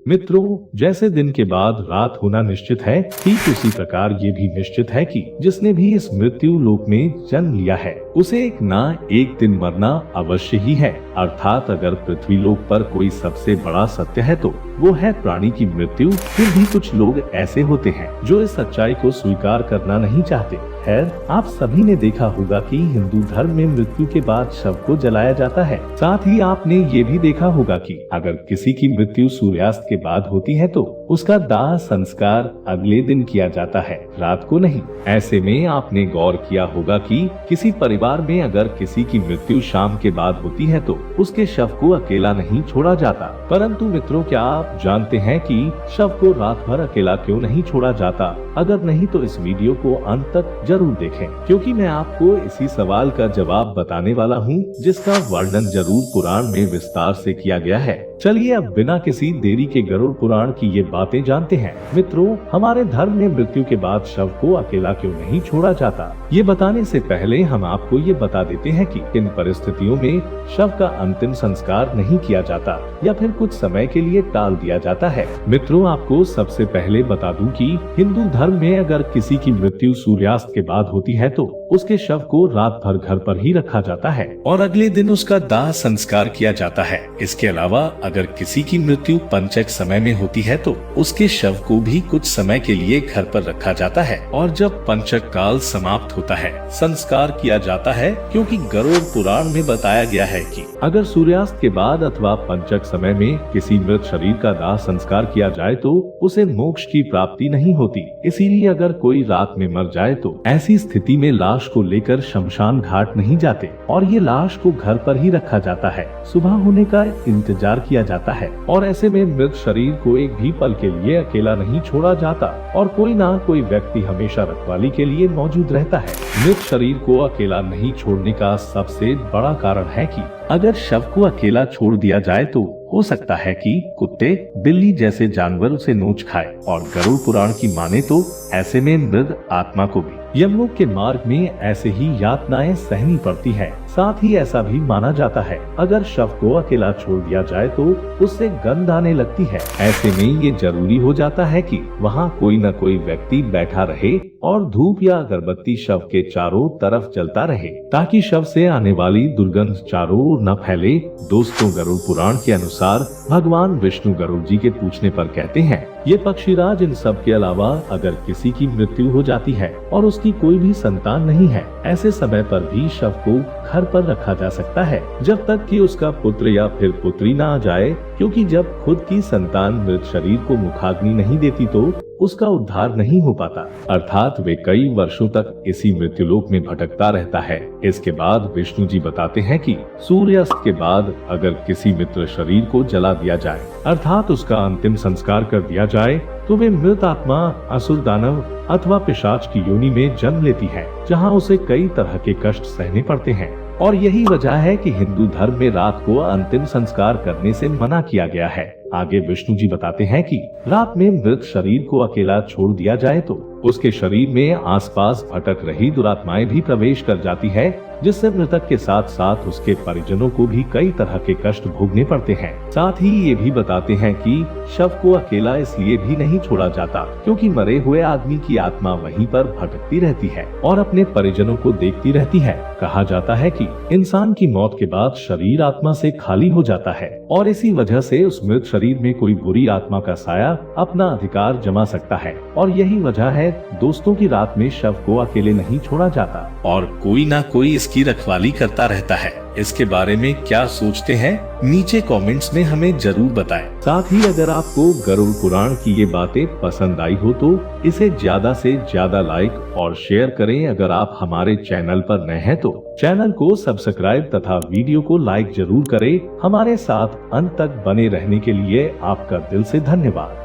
मित्रों, जैसे दिन के बाद रात होना निश्चित है, ठीक उसी प्रकार ये भी निश्चित है कि जिसने भी इस मृत्यु लोक में जन्म लिया है उसे एक ना एक दिन मरना अवश्य ही है। अर्थात अगर पृथ्वी लोक पर कोई सबसे बड़ा सत्य है तो वो है प्राणी की मृत्यु। फिर भी कुछ लोग ऐसे होते हैं जो इस सच्चाई को स्वीकार करना नहीं चाहते। खैर, आप सभी ने देखा होगा कि हिंदू धर्म में मृत्यु के बाद शव को जलाया जाता है। साथ ही आपने ये भी देखा होगा कि अगर किसी की मृत्यु सूर्यास्त के बाद होती है तो उसका दाह संस्कार अगले दिन किया जाता है, रात को नहीं। ऐसे में आपने गौर किया होगा कि किसी परिवार में अगर किसी की मृत्यु शाम के बाद होती है तो उसके शव को अकेला नहीं छोड़ा जाता। परंतु मित्रों, क्या आप जानते हैं कि शव को रात भर अकेला क्यों नहीं छोड़ा जाता? अगर नहीं तो इस वीडियो को अंत तक जरूर देखें, क्योंकि मैं आपको इसी सवाल का जवाब बताने वाला हूँ, जिसका वर्णन जरूर पुराण में विस्तार से किया गया है। चलिए अब बिना किसी देरी के गरुड़ पुराण की ये बातें जानते हैं। मित्रों, हमारे धर्म में मृत्यु के बाद शव को अकेला क्यों नहीं छोड़ा जाता, ये बताने से पहले हम आपको ये बता देते हैं कि किन परिस्थितियों में शव का अंतिम संस्कार नहीं किया जाता या फिर कुछ समय के लिए टाल दिया जाता है। मित्रों, आपको सबसे पहले बता दूं कि हिंदू धर्म में अगर किसी की मृत्यु सूर्यास्त के बाद होती है तो उसके शव को रात भर घर पर ही रखा जाता है और अगले दिन उसका दाह संस्कार किया जाता है। इसके अलावा अगर किसी की मृत्यु पंचक समय में होती है तो उसके शव को भी कुछ समय के लिए घर पर रखा जाता है और जब पंचक काल समाप्त होता है संस्कार किया जाता है, क्योंकि गरुड़ पुराण में बताया गया है कि अगर सूर्यास्त के बाद अथवा पंचक समय में किसी मृत शरीर का दाह संस्कार किया जाए तो उसे मोक्ष की प्राप्ति नहीं होती। इसीलिए अगर कोई रात में मर जाए तो ऐसी स्थिति में लाश को लेकर शमशान घाट नहीं जाते और ये लाश को घर पर ही रखा जाता है। सुबह होने का इंतजार किया जाता है और ऐसे में मृत शरीर को एक भी पल के लिए अकेला नहीं छोड़ा जाता और कोई ना कोई व्यक्ति हमेशा रखवाली के लिए मौजूद रहता है। मृत शरीर को अकेला नहीं छोड़ने का सबसे बड़ा कारण है कि अगर शव को अकेला छोड़ दिया जाए तो हो सकता है कि कुत्ते, बिल्ली जैसे जानवर उसे नोच खाए और गरुड़ पुराण की माने तो ऐसे में मृत आत्मा को भी यमलोक के मार्ग में ऐसे ही यातनाएं सहनी पड़ती है। साथ ही ऐसा भी माना जाता है अगर शव को अकेला छोड़ दिया जाए तो उससे गंध आने लगती है। ऐसे में ये जरूरी हो जाता है कि वहाँ कोई न कोई व्यक्ति बैठा रहे और धूप या अगरबत्ती शव के चारों तरफ जलता रहे ताकि शव से आने वाली दुर्गंध चारों ओर न फैले। दोस्तों, गरुड़ पुराण के अनुसार भगवान विष्णु गरुड़ जी के पूछने पर कहते हैं, ये पक्षीराज, इन सब के अलावा अगर किसी की मृत्यु हो जाती है और उसकी कोई भी संतान नहीं है, ऐसे समय पर भी शव को घर पर रखा जा सकता है जब तक कि उसका पुत्र या फिर पुत्री ना आ जाए, क्योंकि जब खुद की संतान मृत शरीर को मुखाग्नि नहीं देती तो उसका उद्धार नहीं हो पाता। अर्थात वे कई वर्षों तक इसी मृत्युलोक में भटकता रहता है। इसके बाद विष्णु जी बताते हैं कि सूर्यास्त के बाद अगर किसी मित्र शरीर को जला दिया जाए, अर्थात उसका अंतिम संस्कार कर दिया जाए, तो वे मृत आत्मा असुर, दानव अथवा पिशाच की योनि में जन्म लेती है, जहाँ उसे कई तरह के कष्ट सहने पड़ते हैं। और यही वजह है कि हिंदू धर्म में रात को अंतिम संस्कार करने से मना किया गया है। आगे विष्णु जी बताते हैं कि रात में मृत शरीर को अकेला छोड़ दिया जाए तो उसके शरीर में आसपास भटक रही दुरात्माएं भी प्रवेश कर जाती है, जिससे मृतक के साथ साथ उसके परिजनों को भी कई तरह के कष्ट भोगने पड़ते हैं। साथ ही ये भी बताते हैं कि शव को अकेला इसलिए भी नहीं छोड़ा जाता क्योंकि मरे हुए आदमी की आत्मा वहीं पर भटकती रहती है और अपने परिजनों को देखती रहती है। कहा जाता है कि इंसान की मौत के बाद शरीर आत्मा से खाली हो जाता है और इसी वजह से उस मृत शरीर में कोई बुरी आत्मा का साया अपना अधिकार जमा सकता है और यही वजह है दोस्तों की रात में शव को अकेले नहीं छोड़ा जाता और कोई ना कोई इसकी रखवाली करता रहता है। इसके बारे में क्या सोचते हैं, नीचे कमेंट्स में हमें जरूर बताएं। साथ ही अगर आपको गरुड़ पुराण की ये बातें पसंद आई हो तो इसे ज्यादा से ज्यादा लाइक और शेयर करें। अगर आप हमारे चैनल पर नए हैं तो चैनल को सब्सक्राइब तथा वीडियो को लाइक जरूर करें। हमारे साथ अंत तक बने रहने के लिए आपका दिल से धन्यवाद।